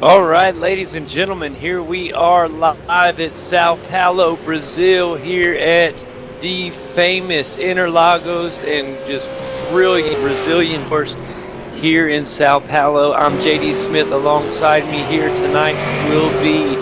All right, ladies and gentlemen, here we are live at Sao Paulo, Brazil, here at the famous Interlagos and just brilliant Brazilian course here in Sao Paulo. I'm JD Smith. Alongside me here tonight will be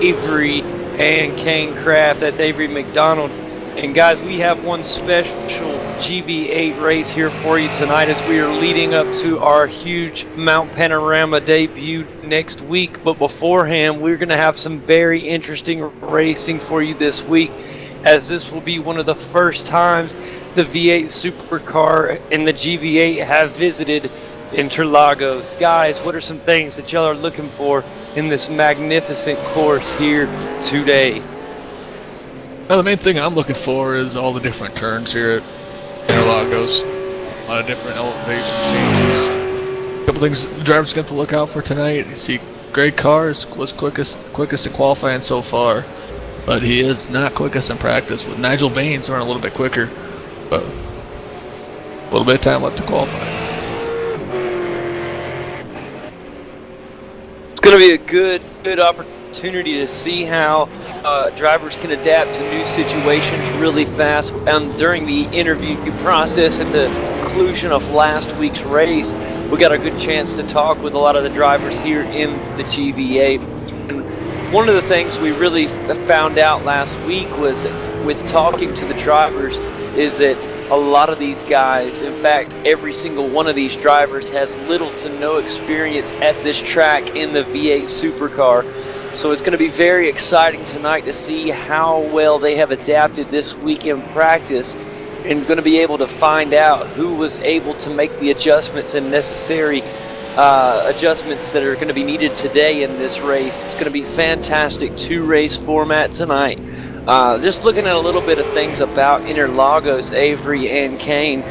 Avery and Kane Craft. That's Avery McDonald. And guys, we have one special GV8 race here for you tonight as we are leading up to our huge Mount Panorama debut next week. But beforehand, we're going to have some very interesting racing for you this week, as this will be one of the first times the V8 supercar and the GV8 have visited Interlagos. Guys, what are some things that y'all are looking for in this magnificent course here today? Well, the main thing I'm looking for is all the different turns here at Interlagos. A lot of different elevation changes. A couple things the drivers got to look out for tonight. You see, great cars was quickest in qualifying so far, but he is not quickest in practice. With Nigel Baines running a little bit quicker, but a little bit of time left to qualify. It's going to be a good opportunity to see how drivers can adapt to new situations really fast. During the interview process at the conclusion of last week's race, we got a good chance to talk with a lot of the drivers here in the GV8. And one of the things we really found out last week was, with talking to the drivers, is that a lot of these guys, in fact, every single one of these drivers has little to no experience at this track in the V8 supercar. So it's going to be very exciting tonight to see how well they have adapted this week in practice, and going to be able to find out who was able to make the adjustments and necessary adjustments that are going to be needed today in this race. It's going to be fantastic two-race format tonight. Just looking at a little bit of things about Interlagos, Avery and Kane.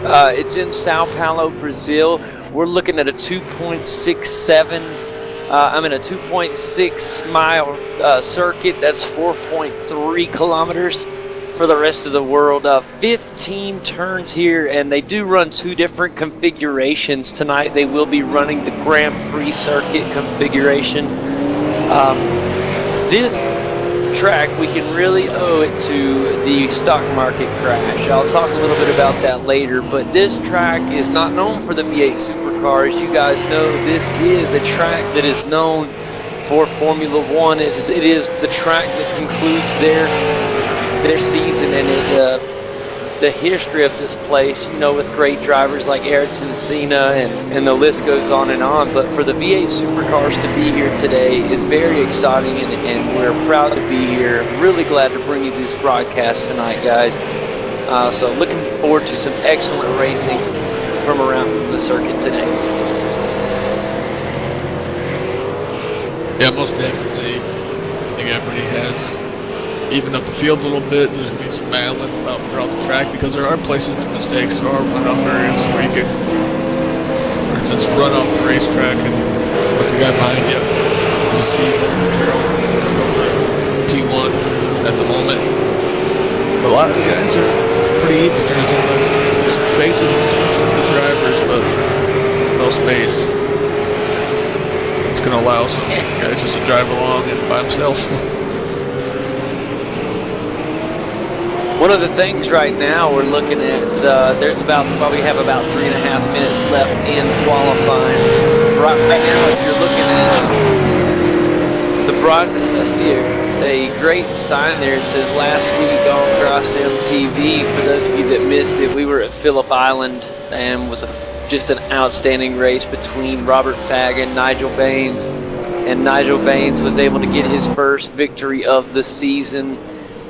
It's in Sao Paulo, Brazil. We're looking at a 2.6 mile circuit. That's 4.3 kilometers for the rest of the world. 15 turns here, and they do run two different configurations tonight. They will be running the Grand Prix circuit configuration. This track, we can really owe it to the stock market crash. I'll talk a little bit about that later, but this track is not known for the V8 supercar. As you guys know, this is a track that is known for Formula One. It is the track that concludes their season, and the history of this place, you know, with great drivers like Ayrton Senna, and the list goes on and on. But for the V8 supercars to be here today is very exciting, and we're proud to be here. Really glad to bring you this broadcast tonight, guys. So looking forward to some excellent racing from around the circuit today. Yeah, most definitely. I think everybody has even up the field a little bit. There's going to be some battling throughout the track, because there are places to mistakes. There are runoff areas where you can, for instance, run off the racetrack and let the guy behind you just see P1 at the moment. But a lot of the guys are pretty even. There's spaces in between some of the drivers, but no space. It's going to allow some guys just to drive along and by himself. One of the things right now we're looking at, we have about 3.5 minutes left in qualifying. Right now, if you're looking at the broadcast, I see a great sign there. It says last week on Cross MTV. For those of you that missed it, we were at Phillip Island, and was just an outstanding race between Robert Fagg and Nigel Baines. And Nigel Baines was able to get his first victory of the season.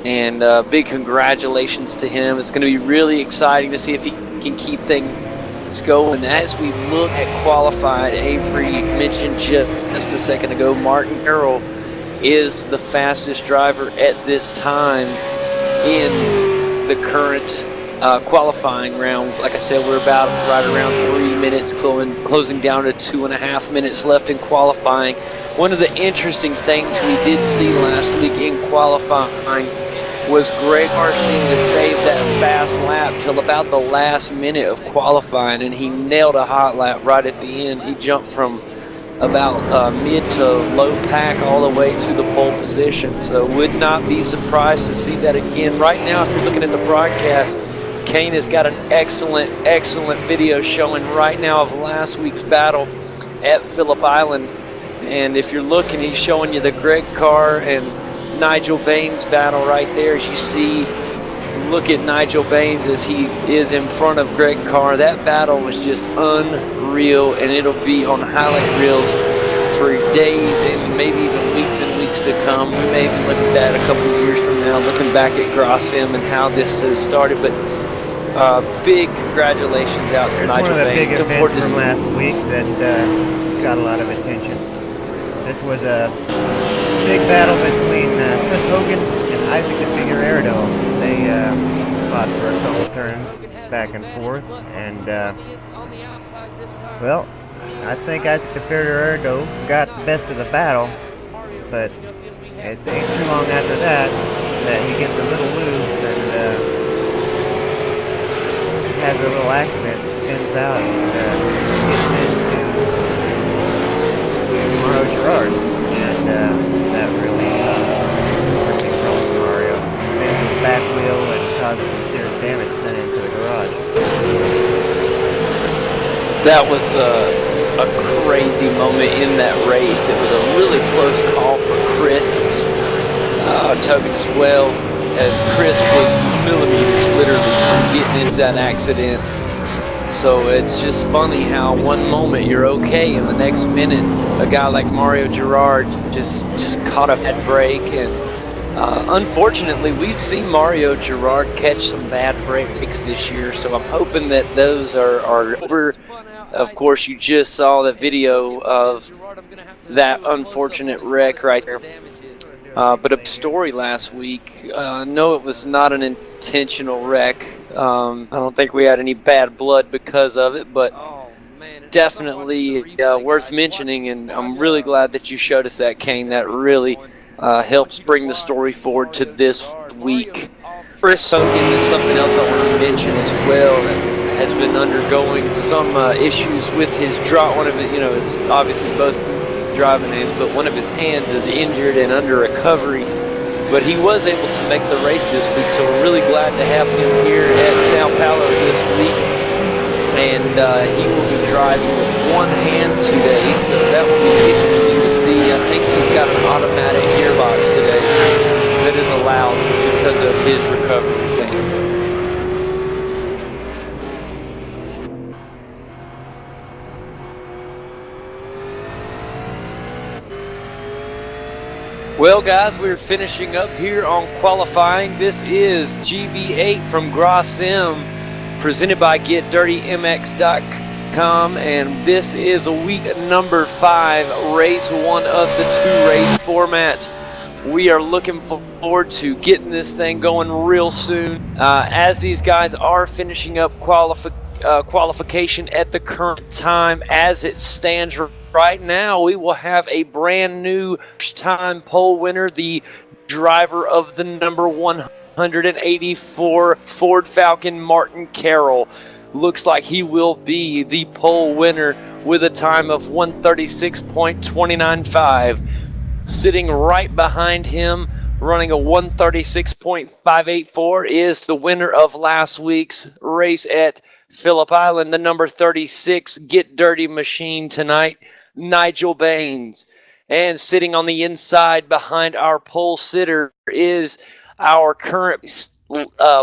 And big congratulations to him. It's going to be really exciting to see if he can keep things going. As we look at qualified, Avery mentioned just a second ago, Martin Carroll is the fastest driver at this time in the current qualifying round. Like I said, we're about right around 3 minutes, closing down to 2.5 minutes left in qualifying. One of the interesting things we did see last week in qualifying was Greg seemed to save that fast lap till about the last minute of qualifying, and he nailed a hot lap right at the end. He jumped from about mid to low pack all the way to the pole position. So would not be surprised to see that again. Right now, if you're looking at the broadcast, Kane has got an excellent video showing right now of last week's battle at Phillip Island. And if you're looking, he's showing you the Greg Carr and Nigel Baines battle right there. As you see, look at Nigel Baines as he is in front of Greg Carr. That battle was just unreal, and it'll be on highlight reels for days and maybe even weeks and weeks to come. We may even look at that a couple of years from now, looking back at Grossim and how this has started. But big congratulations out to Nigel Baines. One of the big events from last week that got a lot of attention. This was a big battle between Chris Hogan and Isaac de Figueiredo. They fought for a couple turns back and forth, and well, I think Isaac de Figueiredo got the best of the battle, but it ain't too long after that he gets a little loose and has a little accident and spins out and gets into Mario Girard, and that really crossed Mario. Bends his back wheel and causes some serious damage sent into the garage. That was a crazy moment in that race. It was a really close call for Chris Tobin as well, as Chris was millimeters literally from getting into that accident. So it's just funny how one moment you're okay and the next minute a guy like Mario Girard just caught a bad break. And unfortunately, we've seen Mario Girard catch some bad breaks this year, so I'm hoping that those are over. Of course, you just saw the video of that unfortunate wreck right there. But a story last week. No, it was not an intentional wreck. I don't think we had any bad blood because of it, but definitely worth mentioning, and I'm really glad that you showed us that, Kane. That really helps bring the story forward to this week. Chris Hogan is something else I want to mention as well, that has been undergoing some issues with his drop. One of it, it's obviously both driving hands, but one of his hands is injured and under recovery. But he was able to make the race this week, so we're really glad to have him here at Sao Paulo this week. And he will be driving with one hand today, so that will be interesting to see. I think he's got an automatic gearbox today that is allowed because of his recovery. Well, guys, we're finishing up here on qualifying. This is GV8 from Grossim, presented by GetDirtyMX.com, and this is week number 5, race 1 of the 2-race format. We are looking forward to getting this thing going real soon, as these guys are finishing up qualification at the current time. As it stands right now, we will have a brand new first-time pole winner, the driver of the number 184 Ford Falcon, Martin Carroll. Looks like he will be the pole winner with a time of 136.295. Sitting right behind him, running a 136.584, is the winner of last week's race at Phillip Island, the number 36 Get Dirty machine tonight, Nigel Baines. And sitting on the inside behind our pole sitter is our current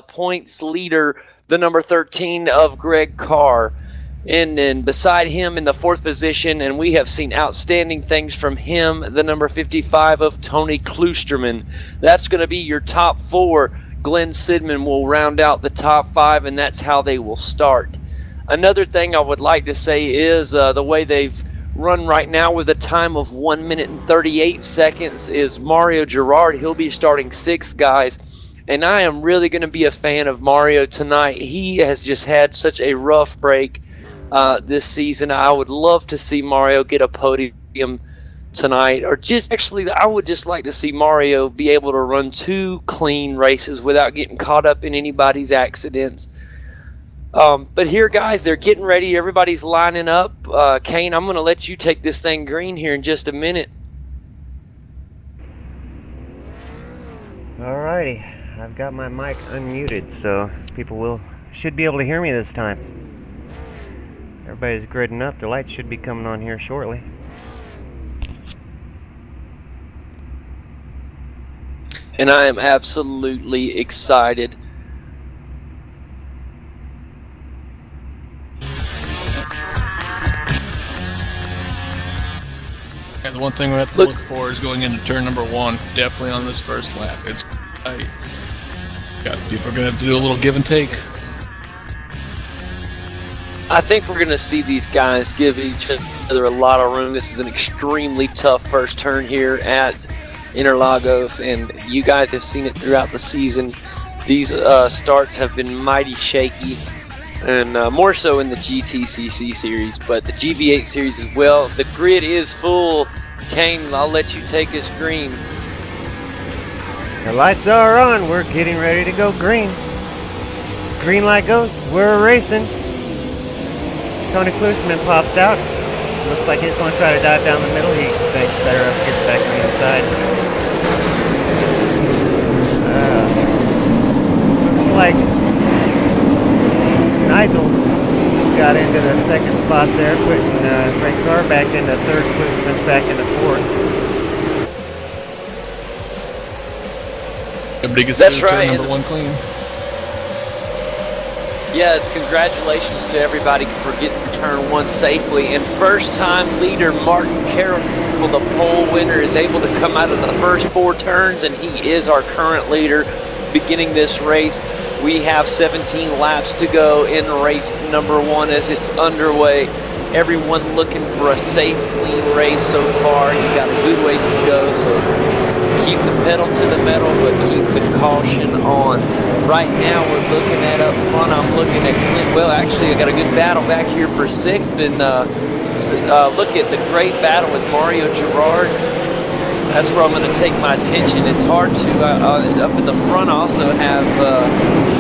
points leader, the number 13 of Greg Carr. And then beside him in the 4th position, and we have seen outstanding things from him, the number 55 of Tony Kloosterman. That's going to be your top 4. Glenn Sidman will round out the top 5, and that's how they will start. Another thing I would like to say is the way they've run right now with a time of 1 minute and 38 seconds is Mario Girard. He'll be starting 6th, guys. And I am really going to be a fan of Mario tonight. He has just had such a rough break this season. I would love to see Mario get a podium tonight, or I would just like to see Mario be able to run 2 clean races without getting caught up in anybody's accidents. But here, guys, they're getting ready. Everybody's lining up. Kane, I'm going to let you take this thing green here in just a minute. Alrighty, I've got my mic unmuted, so people should be able to hear me this time. Everybody's gridding up. The lights should be coming on here shortly. And I am absolutely excited. And the one thing we have to look for is going into turn number 1, definitely on this first lap. It's tight. People are going to have to do a little give and take. I think we're going to see these guys give each other a lot of room. This is an extremely tough first turn here at Interlagos, and you guys have seen it throughout the season. These starts have been mighty shaky, and more so in the GTCC series, but the GV8 series as well. The grid is full. Kane, I'll let you take us green. The lights are on. We're getting ready to go green. Green light goes. We're racing. Tony Klusman pops out. Looks like he's going to try to dive down the middle. He thinks better up, gets back on the inside. Looks like Nigel got into the second spot there, putting Greg Carr back into third, Klusman's back into fourth. Everybody gets That's to right. turn number 1 clean. Yeah, it's congratulations to everybody for getting to turn 1 safely. And first-time leader Martin Carroll, the pole winner, is able to come out of the first 4 turns, and he is our current leader beginning this race. We have 17 laps to go in race number 1 as it's underway. Everyone looking for a safe, clean race so far. You got a good ways to go, so keep the pedal to the metal, but keep the caution on. Right now, we're looking at up front. I'm looking at Clint. Well, actually, I got a good battle back here for 6th, and look at the great battle with Mario Girard. That's where I'm going to take my attention. It's hard to, up in the front, I also have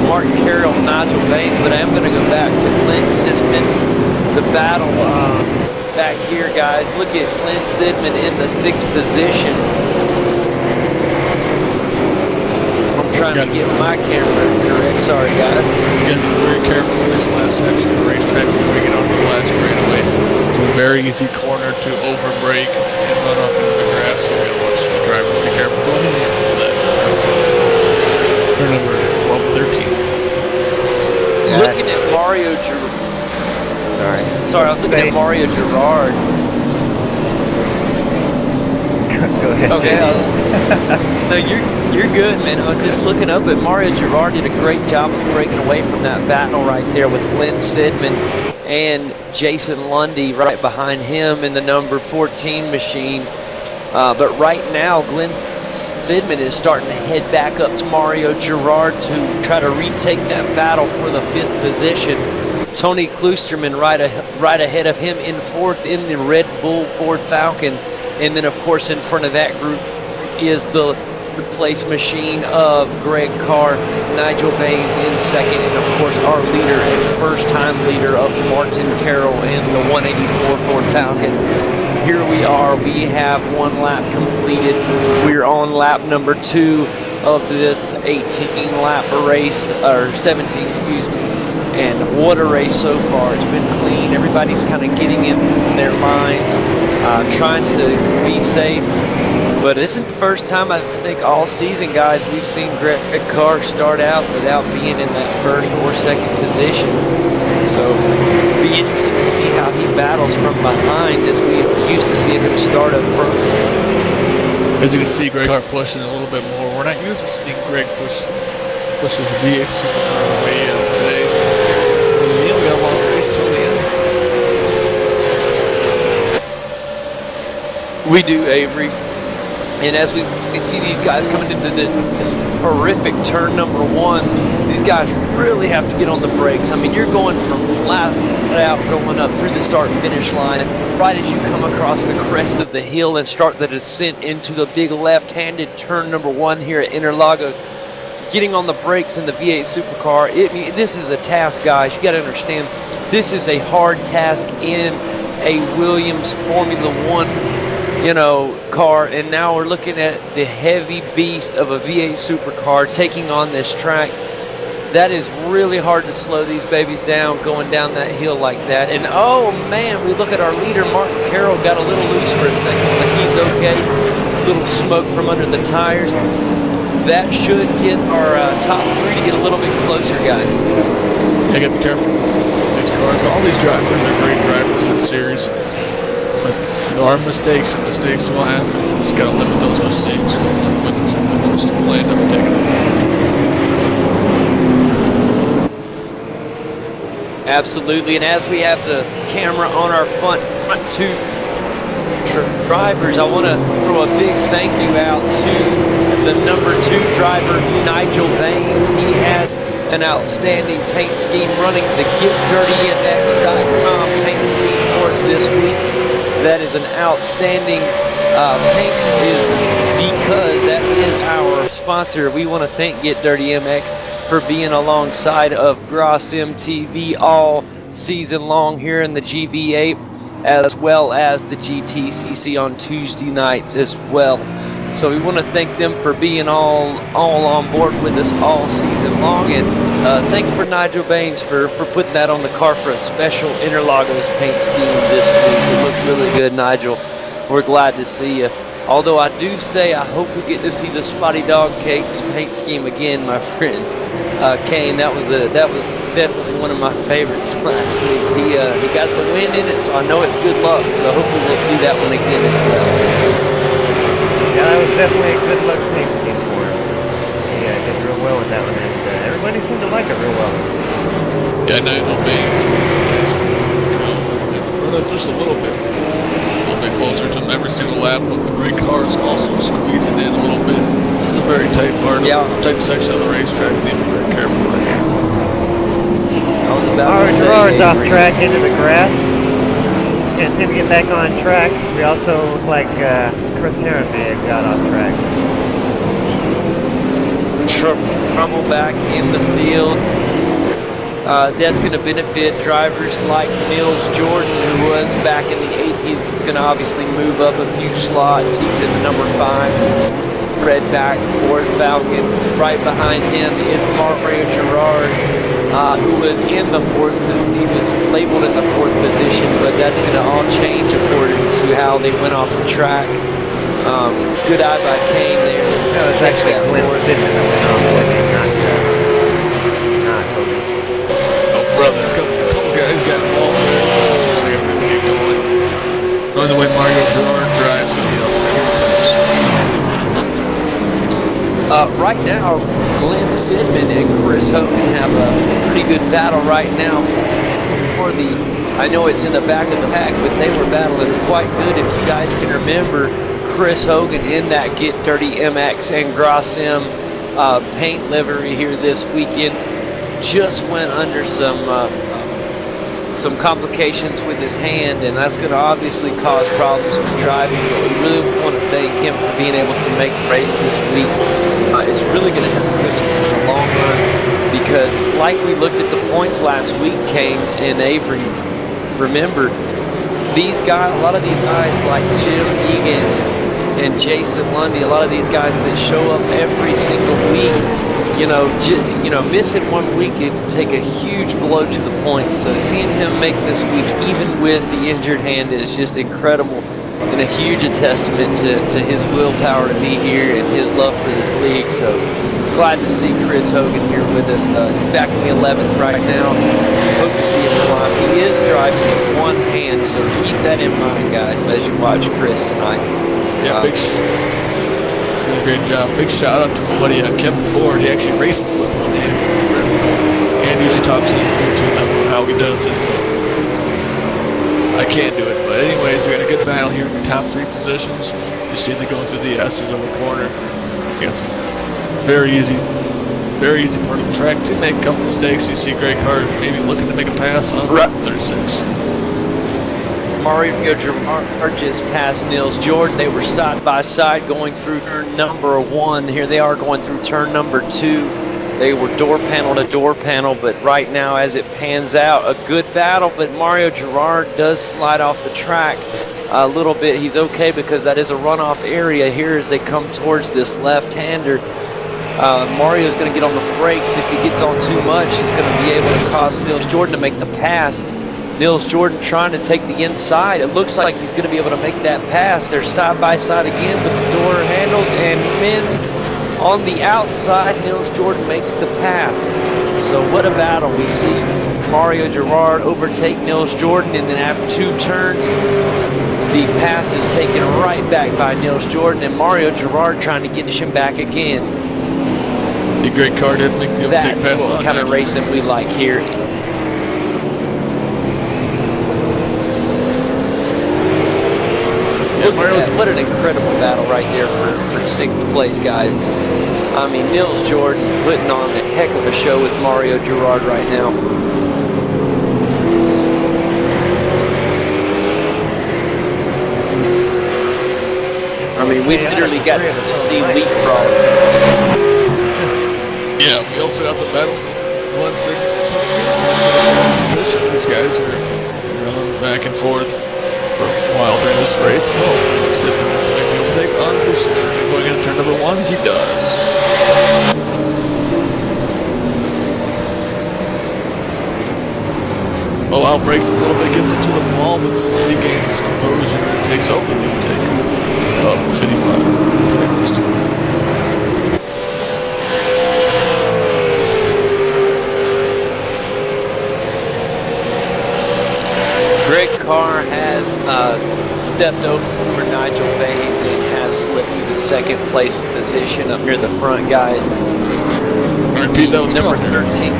Martin Carroll and Nigel Baines, but I am going to go back to Clint Sidman. The battle back here, guys. Look at Clint Sidman in the 6th position. I'm trying to get my camera correct. Sorry, guys. You gotta be very careful in this last section of the racetrack before you get onto the last straightaway. It's a very easy corner to overbrake and run off into the grass, so you gotta watch the drivers be careful going into that. Turn number 12 and 13. Looking at Mario Girard. Sorry, I was looking at Mario Girard. Go ahead. Okay. No, you're good, man. I was just looking up at Mario Girard. Did a great job of breaking away from that battle right there with Glenn Sidman and Jason Lundy right behind him in the number 14 machine. But right now, Glenn Sidman is starting to head back up to Mario Girard to try to retake that battle for the 5th position. Tony Klusterman right ahead of him in 4th in the Red Bull Ford Falcon. And then, of course, in front of that group is the place machine of Greg Carr, Nigel Baines in 2nd, and, of course, our leader and first-time leader of Martin Carroll in the 184 Ford Falcon. Here we are. We have 1 lap completed. We're on lap number 2 of this 18-lap race, or 17, excuse me. And what a race so far. It's been clean. Everybody's kind of getting in their lines, trying to be safe. But this is the first time, I think, all season, guys, we've seen Greg Carr start out without being in that 1st or 2nd position. So it'll be interesting to see how he battles from behind as we used to see him start up front. As you can see, Greg Carr pushing a little bit more. We're not used to seeing Greg push his V8s the way he is today. We got a long race till the end. We do, Avery. And as we see these guys coming into this horrific turn number 1, these guys really have to get on the brakes. I mean, you're going from flat out going up through the start-finish line, and right as you come across the crest of the hill and start the descent into the big left-handed turn number 1 here at Interlagos, getting on the brakes in the V8 supercar. This is a task, guys. You got to understand, this is a hard task in a Williams Formula One, car, and now we're looking at the heavy beast of a V8 supercar taking on this track. That is really hard to slow these babies down going down that hill like that. And oh man, we look at our leader, Martin Carroll, got a little loose for a second, but he's okay. A little smoke from under the tires. That should get our top 3 to get a little bit closer, guys. You gotta be careful with these cars. All these drivers are great drivers in the series. But there are mistakes, and mistakes will happen. Just gotta limit those mistakes. When it's the most, we'll end up taking them. Absolutely, and as we have the camera on our front 2 drivers, I want to throw a big thank you out to the number 2 driver, Nigel Baines. He has an outstanding paint scheme running the GetDirtyMX.com paint scheme for us this week. That is an outstanding paint because that is our sponsor. We want to thank Get Dirty MX for being alongside of Gross MTV all season long here in the GV8, as well as the GTCC on Tuesday nights as well. So we want to thank them for being all on board with us all season long, and thanks for Nigel Baines for putting that on the car for a special Interlagos paint scheme this week. It looked really good, Nigel. We're glad to see you. Although I do say I hope we get to see the Spotty Dog Cakes paint scheme again, my friend. Kane, that was definitely one of my favorites last week. He got the win in it, so I know it's good luck. So hopefully we'll see that one again as well. Yeah, that was definitely a good luck paint scheme for him. He did real well with that one, and everybody seemed to like it real well. Yeah, Nigel Baines, just a little bit closer to him every single lap, but the great cars also squeezing in a little bit. This is a very tight part, tight section of the racetrack. Need to be very careful right here. I was about to say, Gerard's off track into the grass. Can't seem to get back on track. We also look like Chris Herron may have got off track. Trouble back in the field. That's going to benefit drivers like Nils Jordan, who was back in the 8th. He's going to obviously move up a few slots. He's in the number 5. Red back, Ford Falcon. Right behind him is Mario Gerard, who was in the 4th. He was labeled in the 4th position, but that's going to all change according to how they went off the track. Good eye by Kane there. No, it's actually Clint Sidman that went off with him, not Hogan. Brother, a couple guys got involved there, so they got to really get going. Knowing the way Mario Gerard drives, it'll be up right now, Glenn Sidman and Chris Hogan have a pretty good battle right now for the, I know it's in the back of the pack, but they were battling quite good. If you guys can remember, Chris Hogan in that Get Dirty MX and Gross M paint livery here this weekend just went under some complications with his hand, and that's going to obviously cause problems for driving, but we really want to thank him for being able to make the race this week. It's really going to help him in the long run, because like we looked at the points last week, Kane and Avery, remember, these guys, a lot of these guys like Jim Egan and Jason Lundy, a lot of these guys that show up every single week, missing 1 week could take a huge blow to the points. So seeing him make this week, even with the injured hand, is just incredible and a huge testament to his willpower to be here and his love for this league. So glad to see Chris Hogan here with us. He's back in the 11th right now. Hope to see him climb. He is driving with one hand, so keep that in mind, guys, as you watch Chris tonight. Yeah, did a great job. Big shout out to my buddy Kevin Ford. He actually races with one hand. And usually talks to his Bluetooth. I don't know how he does it, but I can't do it. But anyways, we got a good battle here in the top 3 positions. You see they going through the S's on the corner. We got some very easy part of the track to make a couple mistakes. You see Greg Hart maybe looking to make a pass on 36. Mario Gerard just passed Nils Jordan. They were side by side going through turn number 1. Here they are going through turn number 2. They were door panel to door panel, but right now as it pans out, a good battle, but Mario Girard does slide off the track a little bit. He's okay because that is a runoff area here as they come towards this left-hander. Mario's going to get on the brakes. If he gets on too much, he's going to be able to cause Nils Jordan to make the pass. Nils Jordan trying to take the inside. It looks like he's going to be able to make that pass. They're side by side again with the door handles, and men on the outside, Nils Jordan makes the pass. So what a battle. We see Mario Girard overtake Nils Jordan, and then after 2 turns, the pass is taken right back by Nils Jordan, and Mario Girard trying to get him back again. The great car didn't make the overtake pass. That's what kind of racing we like here. What an incredible battle right there for 6th place, guys. I mean, Nils Jordan putting on a heck of a show with Mario Girard right now. I mean, we literally got to see leapfrog. Yeah, we also got some battling with 1 second position. These guys are running back and forth for a while during this race. Well, Sipping to make the overtake on Booster. Going into turn number 1, he does. Oh, outbreaks a little bit, gets into the wall, but he gains his composure and takes over the overtake. Up 55. Greg Carr has stepped over Nigel Baines and has slipped to the 2nd place position up near the front, guys. I repeat, that was number 13.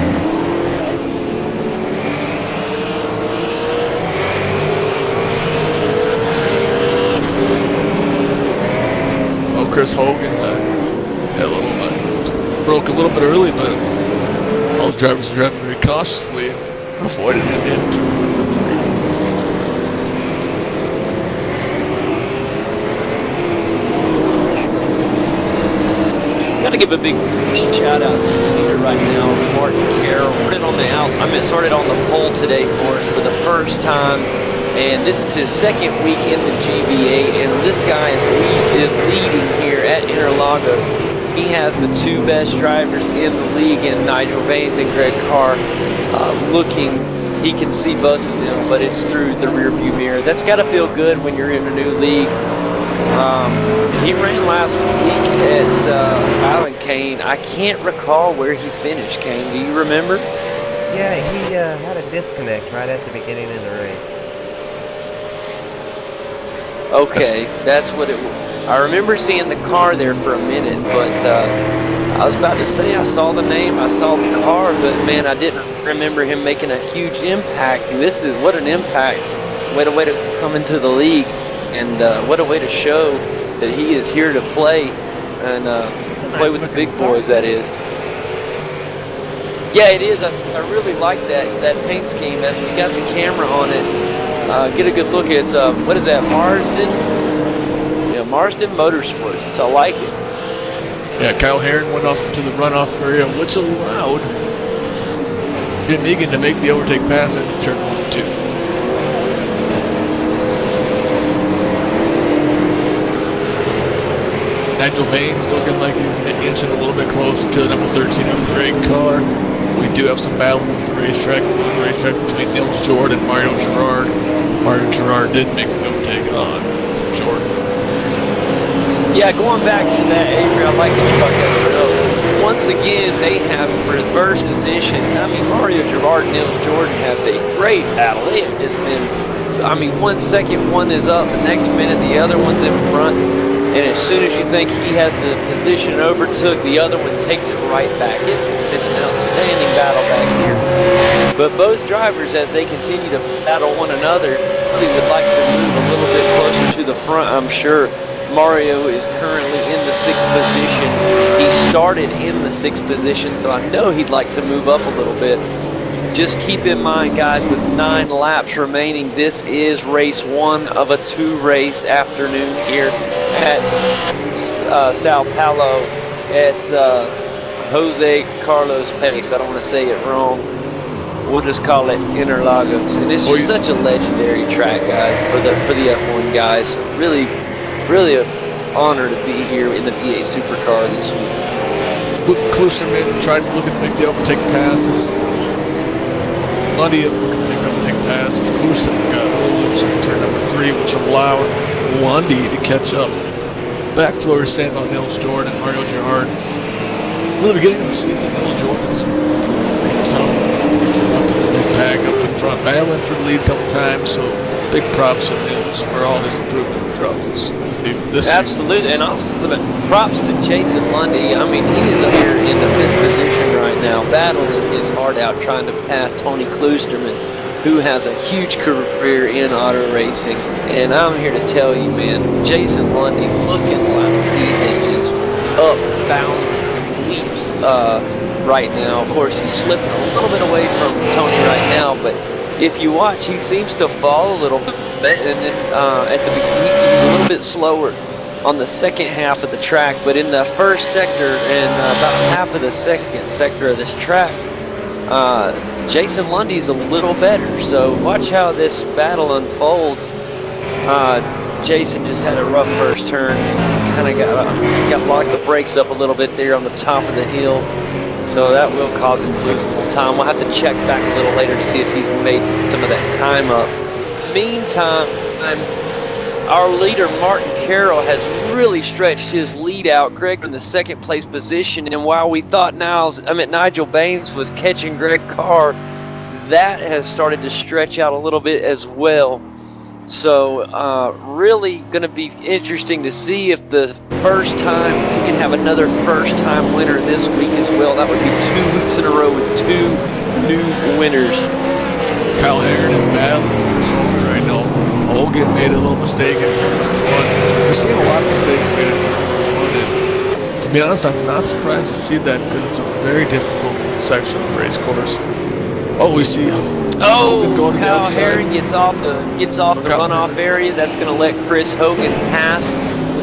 Oh, Chris Hogan broke a little bit early, but all the drivers were driving very cautiously, avoided him into number 3. Got to give a big shout out to the leader right now, Martin Carroll. Started on the pole today for us for the first time, and this is his 2nd week in the GV8, and this guy is leading here at Interlagos. He has the 2 best drivers in the league in Nigel Baines and Greg Carr. He can see both of them, but it's through the rear view mirror. That's got to feel good when you're in a new league. He ran last week at Island Kane. I can't recall where he finished, Kane. Do you remember? Yeah, he had a disconnect right at the beginning of the race. Okay, that's what it was. I remember seeing the car there for a minute, but I was about to say I saw the name, I saw the car, but man, I didn't remember him making a huge impact. What an impact. What a way to come into the league, and what a way to show that he is here to play and play with the big boys, that is. Yeah, it is. I really like that paint scheme. As we got the camera on it, get a good look. It's what is that, Marsden? Yeah, Marsden Motorsports. So I like it. Yeah, Kyle Herron went off into the runoff area, which allowed Jim Egan to make the overtake pass at turn 1-2. Nigel Baines looking like he's inching a little bit closer to the number 13 of Greg Carr. We do have some battle with the racetrack between Nils Jordan and Mario Girard. Mario Girard did make the overtake on Jordan. Yeah, going back to that, Avery, I like that you brought that up. Once again, they have reversed positions. I mean, Mario Girard and Nils Jordan have a great battle. They have just been, 1 second, one is up, the next minute the other one's in front. And as soon as you think he has the position overtook, the other one takes it right back. It's been an outstanding battle back here. But both drivers, as they continue to battle one another, really would like to move a little bit closer to the front, I'm sure. Mario is currently in the 6th position. He started in the 6th position, so I know he'd like to move up a little bit. Just keep in mind, guys, with 9 laps remaining, this is race 1 of a 2-race afternoon here at Sao Paulo at Jose Carlos Pace. I don't want to say it wrong. We'll just call it Interlagos, and it's just such a legendary track, guys, for the F1 guys. So really an honor to be here in the V8 Supercar this week. Klusterman tried looking to make the overtake passes. Lundy looking to take the overtake passes. Klusterman got a little loose in turn number 3, which allowed Lundy to catch up. Back to what we were saying about Nils Jordan and Mario Gerard. In the beginning of the season, Nils Jordan's improved tone. He's got the big bag up in front, battling for the lead a couple times, so big props to Nils for all his improvement throughout this Absolutely, and also props to Jason Lundy. I mean, he is up here in the 5th position right now, battling his heart out, trying to pass Tony Klusterman, who has a huge career in auto racing. And I'm here to tell you, man, Jason Lundy looking like he is just up, bound leaps right now. Of course, he's slipping a little bit away from Tony right now, but if you watch, he seems to fall a little bit, and then at the beginning, he's a little bit slower on the second half of the track, but in the first sector and about half of the second sector of this track, Jason Lundy's a little better. So watch how this battle unfolds. Jason just had a rough first turn, kind of got locked the brakes up a little bit there on the top of the hill. So that will cause him to lose a little time. We'll have to check back a little later to see if he's made some of that time up. Meantime, our leader, Martin Carroll, has really stretched his lead out. Greg in the 2nd place position, and while we thought Nigel Baines was catching Greg Carr, that has started to stretch out a little bit as well. So really going to be interesting to see if the first time we can have another first-time winner this week as well. That would be 2 weeks in a row with 2 new winners. Kyle Herron is battling for his home right now. Hogan made a little mistake in turn number 1. We're seeing a lot of mistakes made in turn number 1. And to be honest, I'm not surprised to see that because it's a very difficult section of the race course. Oh, we see Hogan going to the Kyle outside. Herron gets off the runoff area. That's going to let Chris Hogan pass.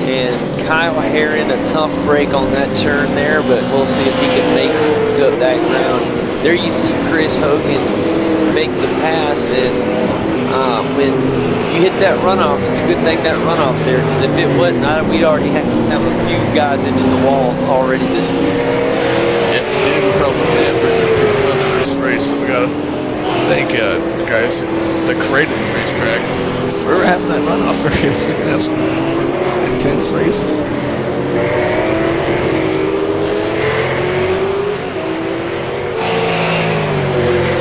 And Kyle Herron, a tough break on that turn there, but we'll see if he can make up that ground. There you see Chris Hogan make the pass, and when you hit that runoff, it's a good thing that runoff's there, because if it wasn't, we'd already have a few guys into the wall already this week. If he did, we probably would have taken left for this race, so we got to thank the guys that created the racetrack. If we're having that runoff area, so we can have some intense racing.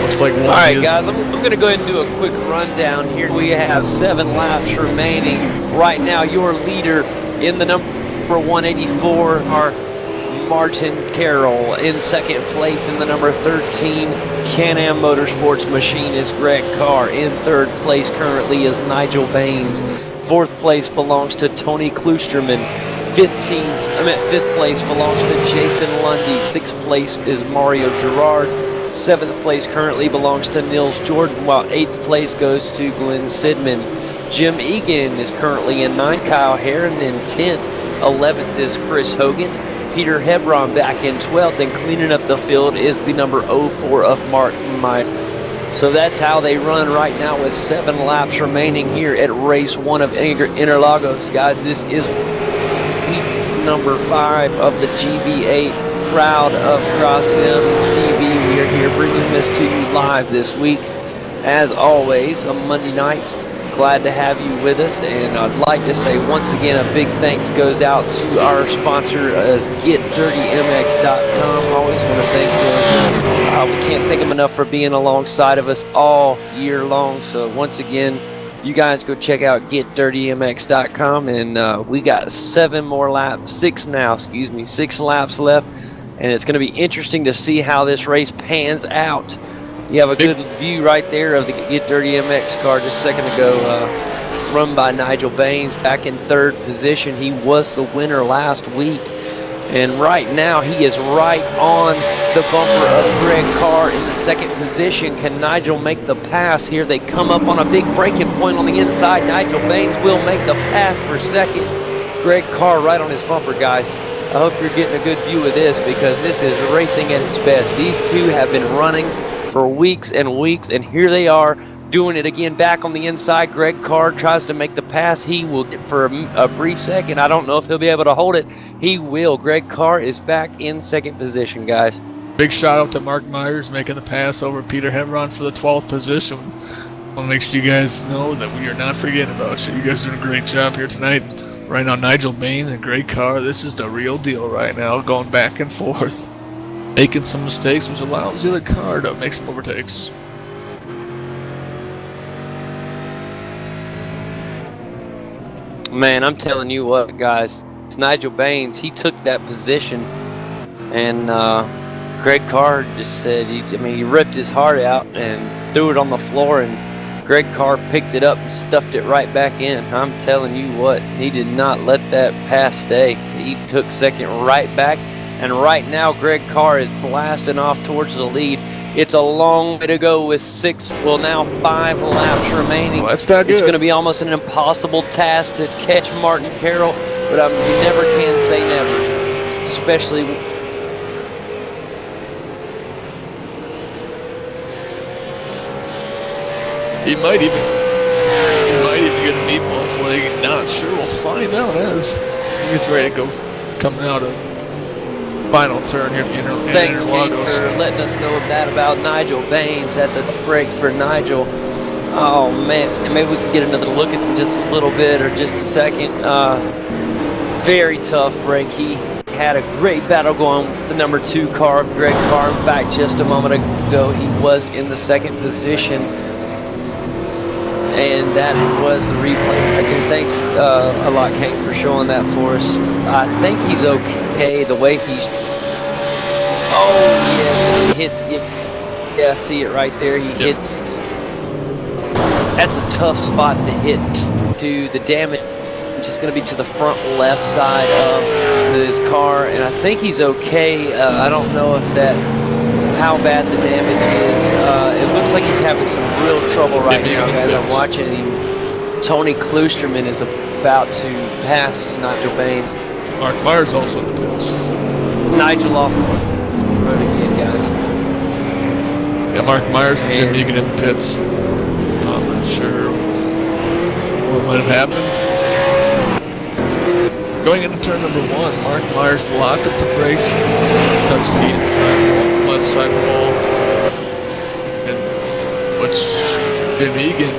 Looks like all right, guys, I'm going to go ahead and do a quick rundown here. We have 7 laps remaining. Right now, your leader in the number 184 are Martin Carroll. In 2nd place in the number 13 Can-Am Motorsports machine is Greg Carr. In 3rd place currently is Nigel Baines. 4th place belongs to Tony Klusterman. 5th place belongs to Jason Lundy. 6th place is Mario Gerard. 7th place currently belongs to Nils Jordan, while 8th place goes to Glenn Sidman. Jim Egan is currently in 9th, Kyle Herron in 10th. 11th is Chris Hogan. Peter Hebron back in 12th, and cleaning up the field is the number 04 of Mark Meyer. So that's how they run right now with 7 laps remaining here at race 1 of Interlagos. Guys, this is week number 5 of the GV8. Proud of CrossM TV. We are here bringing this to you live this week. As always, on Monday nights, glad to have you with us. And I'd like to say once again, a big thanks goes out to our sponsor, GetDirtyMX.com. Always want to thank them. We can't thank them enough for being alongside of us all year long. So once again, you guys go check out GetDirtyMX.com, and we got 6 laps left, and it's going to be interesting to see how this race pans out. You have a good view right there of the Get Dirty MX car just a second ago, run by Nigel Baines, back in 3rd position. He was the winner last week. And right now, he is right on the bumper of Greg Carr in the 2nd position. Can Nigel make the pass here? They come up on a big breaking point on the inside. Nigel Baines will make the pass for 2nd. Greg Carr right on his bumper, guys. I hope you're getting a good view of this, because this is racing at its best. These two have been running for weeks and weeks, and here they are doing it again back on the inside. Greg Carr tries to make the pass. He will, for a brief second, I don't know if he'll be able to hold it. He will. Greg Carr is back in second position, guys. Big shout out to Mark Myers making the pass over Peter Hevron for the 12th position. I want to make sure you guys know that we are not forgetting about you. You guys are doing a great job here tonight. Right now, Nigel Bain and Greg Carr, this is the real deal right now, going back and forth, making some mistakes, which allows the other car to make some overtakes. Man, I'm telling you what, guys. It's Nigel Baines. He took that position, and Greg Carr just said, he ripped his heart out and threw it on the floor, and Greg Carr picked it up and stuffed it right back in. I'm telling you what, he did not let that pass stay. He took second right back, and right now Greg Carr is blasting off towards the lead. It's a long way to go with 5 laps remaining. Well, that's not good. It's going to be almost an impossible task to catch Martin Carroll, but you never can say never, especially. He might even get a meatball flag. Not sure. We'll find out as he gets ready to go coming out of final turn here. Thanks, Jake, for letting us know that about Nigel Baines. That's a break for Nigel. Oh man, and maybe we can get another look at him just a little bit or just a second. Very tough break. He had a great battle going with the number 2 car, Greg Carr. In fact, just a moment ago, he was in the second position. And that was the replay. Again, thanks a lot, Hank, for showing that for us. I think he's okay the way he's. Oh yes, he hits. Yeah, I see it right there. He hits. That's a tough spot to hit. To the damage, which is going to be to the front left side of his car, and I think he's okay. I don't know if how bad the damage is. It looks like he's having some real trouble right now, guys. I'm watching him. Tony Kloosterman is about to pass Nigel Baines. Mark Myers also in the pits. Nigel off the road again, guys. Yeah, Mark Myers and Jim Egan in the pits. I'm not sure what might have happened. Going into turn number 1, Mark Myers locked up the brakes, touched the inside, left side wall, and which Jim Egan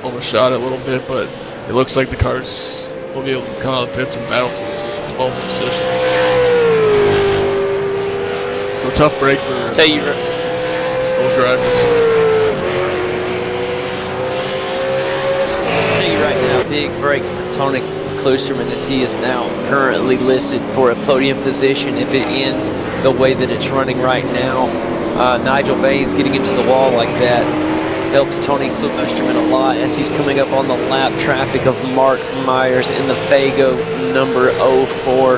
overshot it a little bit, but it looks like the cars will be able to come out of the pits and battle for the 12th position. So tough break for those drivers. Big break for Tony Kloosterman, as he is now currently listed for a podium position if it ends the way that it's running right now. Nigel Baines getting into the wall like that helps Tony Kloosterman a lot as he's coming up on the lap traffic of Mark Myers in the Fago number 04.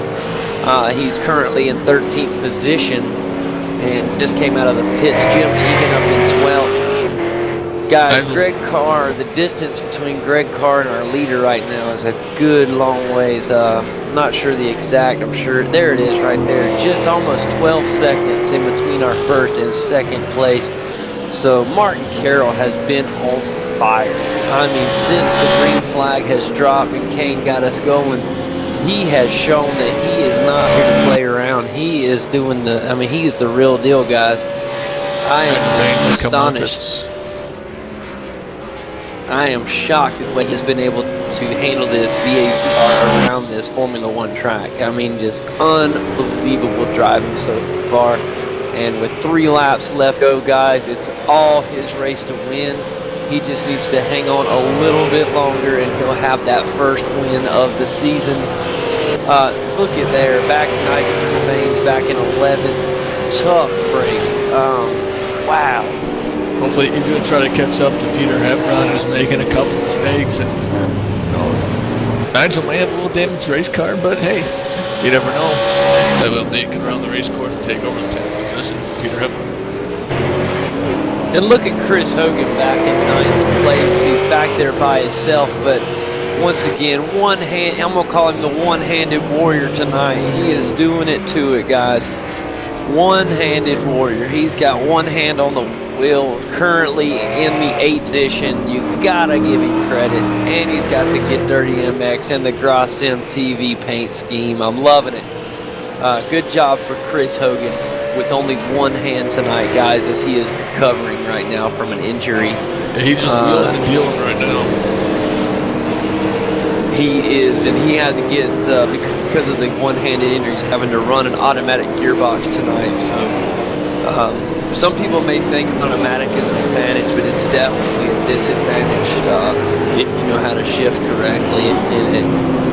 He's currently in 13th position and just came out of the pits. Jim Egan up in 12th. Guys, Greg Carr, the distance between Greg Carr and our leader right now is a good long ways. Not sure the exact, I'm sure. There it is right there. Just almost 12 seconds in between our first and second place. So Martin Carroll has been on fire. I mean, since the green flag has dropped and Kane got us going, he has shown that he is not here to play around. He is doing he is the real deal, guys. I am astonished. I am shocked at what he's been able to handle this V8s car around this Formula 1 track. I mean, just unbelievable driving so far. And with 3 laps left to go, guys, it's all his race to win. He just needs to hang on a little bit longer and he'll have that first win of the season. Look at there, back Nigel Baines back in 11th. Tough break. Wow. Hopefully he's going to try to catch up to Peter Hevron, who's making a couple mistakes. And Nigel may have a little damaged race car, but hey, you never know. Maybe they can around the race course and take over the 10th position for Peter Hevron. And look at Chris Hogan back in 9th place. He's back there by himself, but once again, one hand, I'm going to call him the one-handed warrior tonight. He is doing it to it, guys. One-handed warrior. He's got one hand on the wheel, currently in the 8th edition. You got to give him credit. And he's got the Get Dirty MX and the Gross MTV paint scheme. I'm loving it. Good job for Chris Hogan with only one hand tonight, guys, as he is recovering right now from an injury. Yeah, he's just wheeling and dealing right now. He is, and he had to get, because of the one-handed injuries, having to run an automatic gearbox tonight. So some people may think automatic is an advantage, but it's definitely a disadvantage if you know how to shift correctly and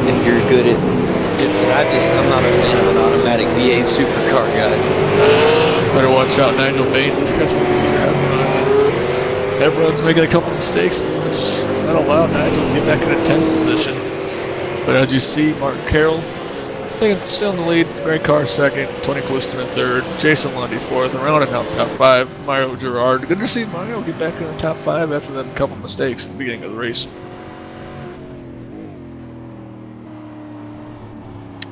if you're good at shifting. I'm not a fan of an automatic V8 supercar, guys. Better watch out, Nigel Baines is catching the Everyone's making a couple mistakes, which that allowed Nigel to get back in a 10th position. But as you see, Martin Carroll, still in the lead. Greg Carr second, Tony Kluster in third, Jason Lundy fourth, and rounding out top 5, Mario Gerard. Good to see Mario get back in the top 5 after that couple mistakes at the beginning of the race.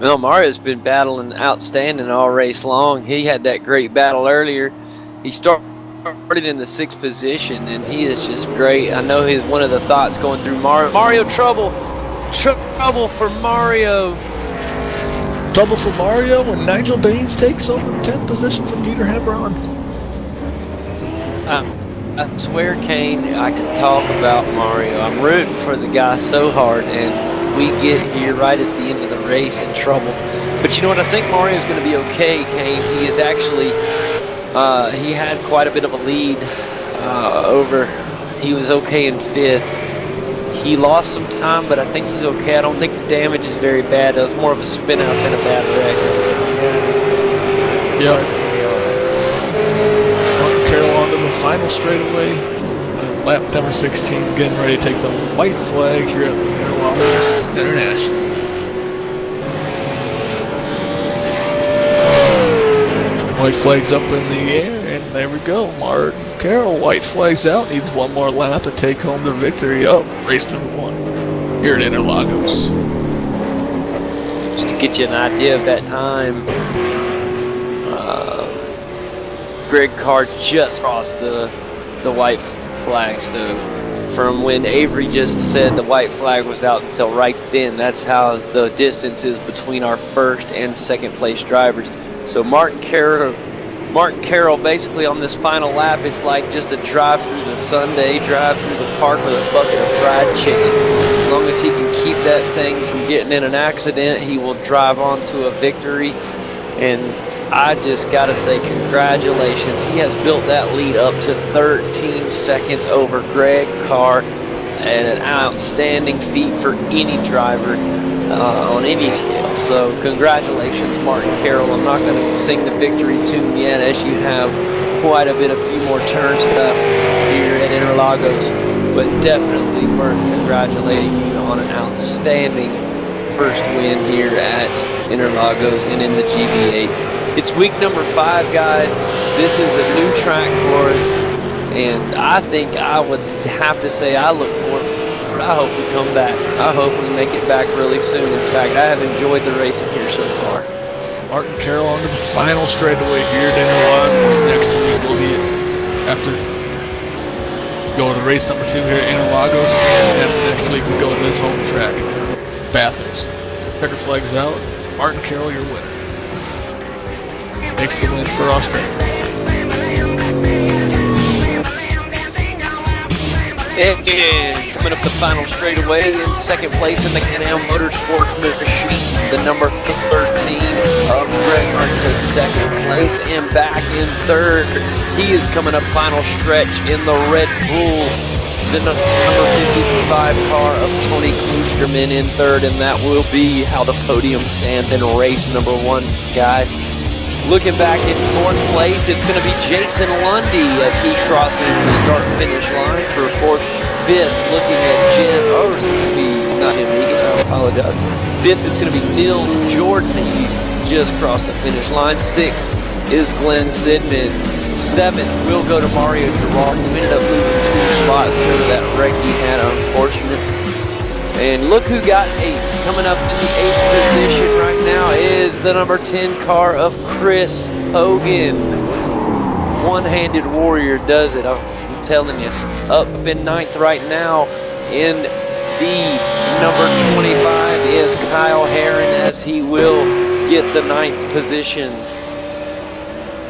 Well, Mario's been battling outstanding all race long. He had that great battle earlier. He started in the 6th position, and he is just great. I know one of the thoughts going through Mario trouble for Mario. Trouble for Mario when Nigel Baines takes over the 10th position from Peter Hevron. I swear, Kane, I can talk about Mario. I'm rooting for the guy so hard, and we get here right at the end of the race in trouble. But you know what? I think Mario's going to be okay, Kane. He is actually, he had quite a bit of a lead he was okay in 5th. He lost some time, but I think he's okay. I don't think the damage is very bad. It was more of a spin out than a bad wreck. Yep. Martin Carroll onto the final straightaway. Lap number 16, getting ready to take the white flag here at the Interlagos International. White flag's up in the air, and there we go. Martin Carroll, white flag's out, needs one more lap to take home the victory of race number 1 here at Interlagos. Just to get you an idea of that time, Greg Carr just crossed the white flag. So from when Avery just said the white flag was out until right then, that's how the distance is between our 1st and 2nd place drivers. So Martin Carroll basically on this final lap, it's like just a drive through the Sunday, drive through the park with a bucket of fried chicken. As long as he can keep that thing from getting in an accident, he will drive on to a victory. And I just got to say congratulations. He has built that lead up to 13 seconds over Greg Carr, and an outstanding feat for any driver on any scale. So congratulations, Martin Carroll. I'm not going to sing the victory tune yet, as you have quite a few more turns left here at Interlagos, but definitely worth congratulating you on an outstanding first win here at Interlagos and in the GV8. It's week number 5, guys. This is a new track for us, and I think I would have to say I look forward. I hope we come back. I hope we make it back really soon. In fact, I have enjoyed the racing here so far. Martin Carroll onto the final straightaway here at Interlagos. Next week will be after going to race number 2 here at Interlagos. And after next week we go to this home track, Bathurst. Checker flags out. Martin Carroll, your winner. Makes the win for Australia. And coming up the final straightaway in 2nd place in the Can-Am Motorsports machine, the number 13 of Greg takes 2nd place, and back in 3rd. He is coming up final stretch in the Red Bull, the number 55 car of Tony Klusterman in 3rd, and that will be how the podium stands in race number 1, guys. Looking back in 4th place, it's going to be Jason Lundy as he crosses the start-finish line for 4th. 5th, looking at not Jim Egan, I apologize. 5th is going to be Nils Jordan. He just crossed the finish line. 6th is Glenn Sidman. 7th will go to Mario Gerard, who ended up losing 2 spots due to that wreck he had, unfortunate. And look who got 8. Coming up in the 8th position right now is the number 10 car of Chris Hogan. One-handed warrior does it, I'm telling you. Up in 9th right now in the number 25 is Kyle Herron, as he will get the 9th position.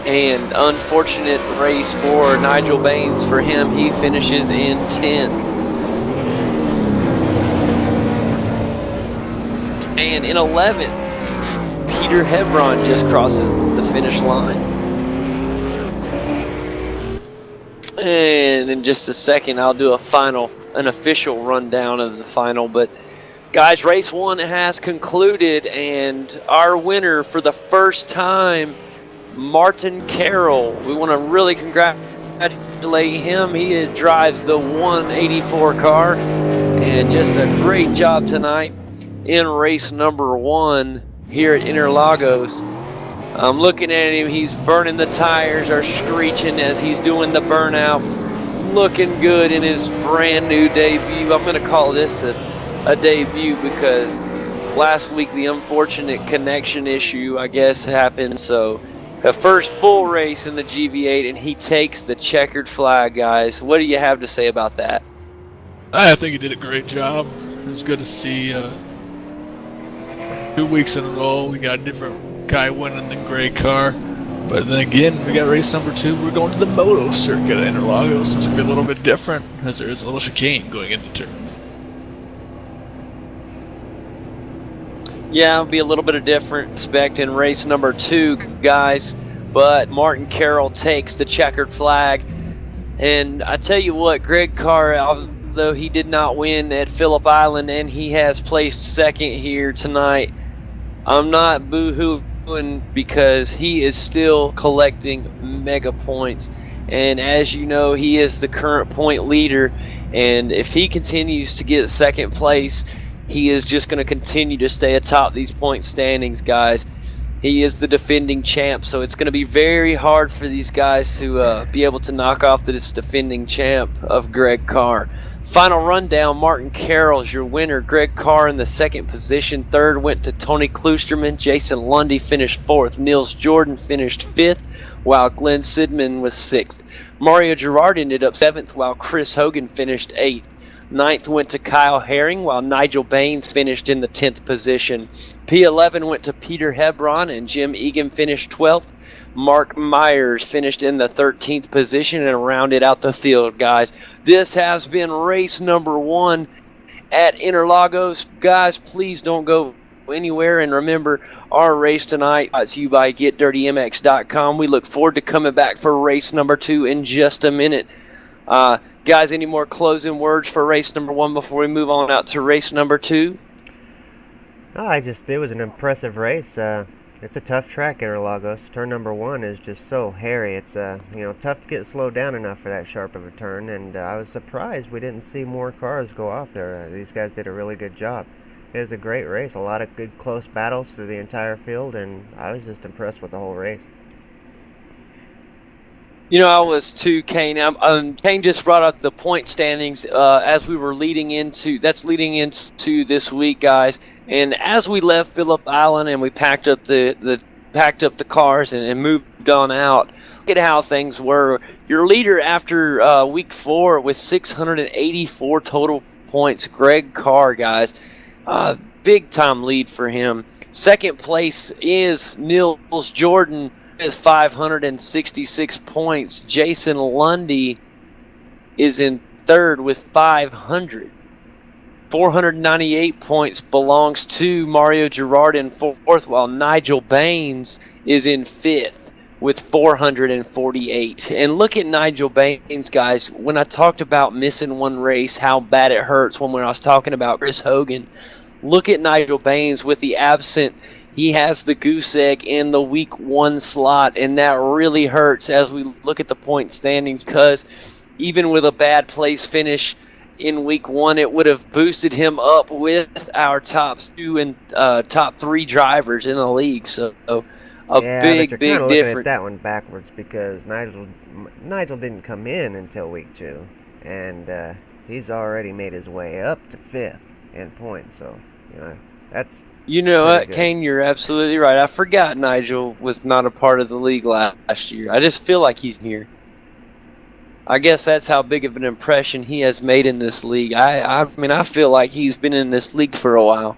And unfortunate race for Nigel Baines. For him, he finishes in 10th. And in 11th, Peter Hebron just crosses the finish line. And in just a second, I'll do an official rundown of the final. But guys, race 1 has concluded, and our winner for the first time, Martin Carroll. We want to really congratulate him. He drives the 184 car, and just a great job tonight in race number 1 here at Interlagos. I'm looking at him, he's burning the tires, are screeching as he's doing the burnout. Looking good in his brand new debut. I'm going to call this a debut because last week the unfortunate connection issue, I guess, happened. So the first full race in the GV8, and he takes the checkered flag, guys. What do you have to say about that? I think he did a great job. It was good to see 2 weeks in a row we got a different guy winning the gray car. But then again, we got race number 2. We're going to the moto circuit at Interlagos, so it's going to be a little bit different as there is a little chicane going into turn. Yeah, it'll be a little bit of different respect in race number 2, guys. But Martin Carroll takes the checkered flag. And I tell you what, Greg Carr, although he did not win at Phillip Island and he has placed second here tonight, I'm not boo-hooing because he is still collecting mega points. And as you know, he is the current point leader. And if he continues to get second place, he is just going to continue to stay atop these point standings, guys. He is the defending champ, so it's going to be very hard for these guys to be able to knock off this defending champ of Greg Carr. Final rundown, Martin Carroll is your winner. Greg Carr in the second position. Third went to Tony Kloosterman. Jason Lundy finished 4th. Niels Jordan finished 5th, while Glenn Sidman was 6th. Mario Girard ended up 7th, while Chris Hogan finished 8th. 9th went to Kyle Herring, while Nigel Baines finished in the 10th position. P11 went to Peter Hebron, and Jim Egan finished 12th. Mark Myers finished in the 13th position and rounded out the field, guys. This has been race number 1 at Interlagos. Guys, please don't go anywhere, and remember, our race tonight brought to you by GetDirtyMX.com. We look forward to coming back for race number 2 in just a minute. Guys, any more closing words for race number 1 before we move on out to race number 2? No, it was an impressive race. It's a tough track, Interlagos. Turn number 1 is just so hairy. It's tough to get slowed down enough for that sharp of a turn, and I was surprised we didn't see more cars go off there. These guys did a really good job. It was a great race, a lot of good close battles through the entire field, and I was just impressed with the whole race. You know, I was too, Kane. Kane just brought up the point standings as we were leading into this week, guys. And as we left Phillip Island and we packed up the cars and moved on out, look at how things were. Your leader after week 4 with 684 total points, Greg Carr, guys. Big time lead for him. Second place is Niels Jordan with 566 points. Jason Lundy is in third with 500. 498 points belongs to Mario Girard in fourth, while Nigel Baines is in fifth with 448. And look at Nigel Baines, guys. When I talked about missing one race, how bad it hurts when I was talking about Chris Hogan, look at Nigel Baines with the absent. He has the goose egg in the week 1 slot, and that really hurts as we look at the point standings, because even with a bad place finish in week 1, it would have boosted him up with our top 2 and top 3 drivers in the league. So big looking difference. at that one backwards, because Nigel didn't come in until week 2, and he's already made his way up to 5th. and points. So, that's You know pretty what, good. Kane, you're absolutely right. I forgot Nigel was not a part of the league last year. I just feel like he's here. I guess that's how big of an impression he has made in this league. I mean, I feel like he's been in this league for a while.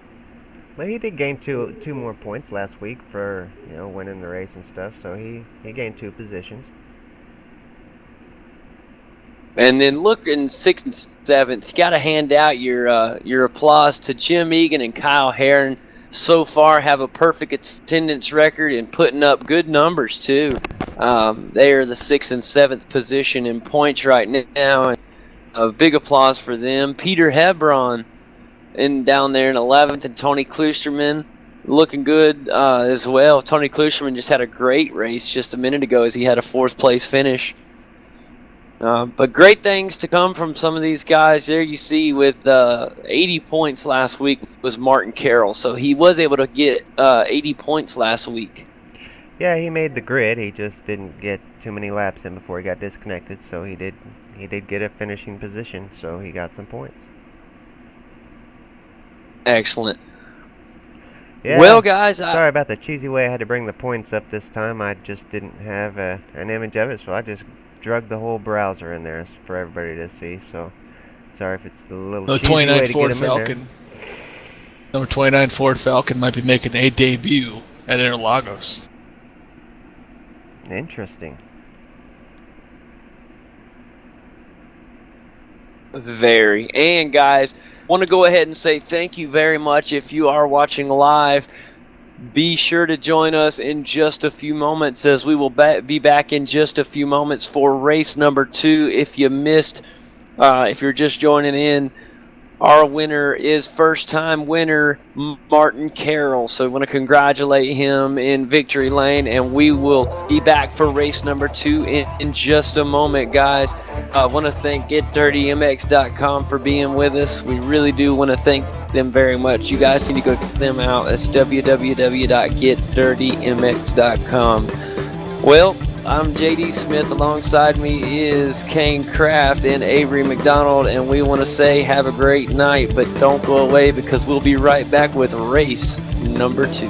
But he did gain two more points last week for winning the race and stuff. So he gained 2 positions. And then look in 6th and 7th, you got to hand out your applause to Jim Egan and Kyle Heron. So far, have a perfect attendance record and putting up good numbers too. They are the 6th and 7th position in points right now. And a big applause for them. Peter Hebron down there in 11th, and Tony Klusterman looking good as well. Tony Klusterman just had a great race just a minute ago as he had a 4th place finish. But great things to come from some of these guys. There you see with 80 points last week was Martin Carroll. So he was able to get 80 points last week. Yeah, he made the grid. He just didn't get too many laps in before he got disconnected. So he did get a finishing position. So he got some points. Excellent. Yeah, well, guys, sorry about the cheesy way I had to bring the points up this time. I just didn't have an image of it, so I just drug the whole browser in there for everybody to see. So sorry if it's a little The cheesy 29 way to Ford get them in there. Falcon. Number 29 Ford Falcon might be making a debut at Interlagos. Interesting. Very. And guys, want to go ahead and say thank you very much. If you are watching live, be sure to join us in just a few moments, as we will be back in just a few moments for race number 2. If you missed, if you're just joining in, our winner is first-time winner Martin Carroll. So we want to congratulate him in victory lane, and we will be back for race number 2 in just a moment, guys. I want to thank GetDirtyMX.com for being with us. We really do want to thank them very much. You guys need to go check them out. That's www.getdirtymx.com. Well, I'm JD Smith. Alongside me is Kane Kraft and Avery McDonald, and we want to say have a great night, but don't go away because we'll be right back with race number 2.